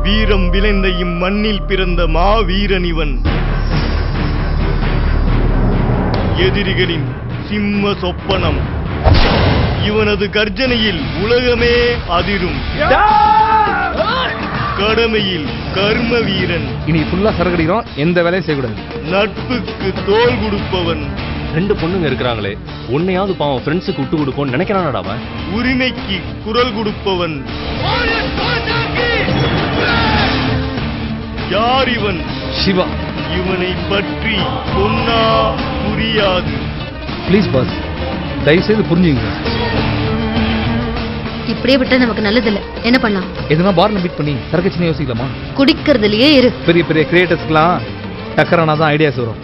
வீரம் விளைந்த இம்மண்ணில் பிறந்த மாவீரன் இவன். எதிரிகளின் சிம்ம சொப்பனம். இவனது கர்ஜனையில் உலகமே அதிரும். கடமையில் கர்ம வீரன். இனி ஃபுல்லா சரகடிக்கிறோம், எந்த வேலையும் செய்யக்கூடாது. நட்புக்கு தோள் கொடுப்பவன். 2 பொண்ணுங்க இருக்கிறாங்களே, உன்னையாவது பாவம் ஃப்ரெண்ட்ஸுக்கு விட்டு கொடுப்போம் நினைக்கிறானடா அவன். உரிமைக்கு குரல் கொடுப்பவன். யார் இவன்? சிவா. இவனை பற்றி சொன்னா புரியாது. ப்ளீஸ் பாஸ், தயவு செய்து புரிஞ்சுங்க. இப்படியே விட்டா நமக்கு நல்லதில்ல. என்ன பண்ணலாம்? எதுனா பார்ல மீட் பண்ணி சரக்கு சின்ன யோசிக்கலாமா? குடிக்கிறதுலயே இரு. பெரிய பெரிய கிரியேட்டர்ஸ்க்குலாம் டக்கரானா தான் ஐடியாஸ் வரும்.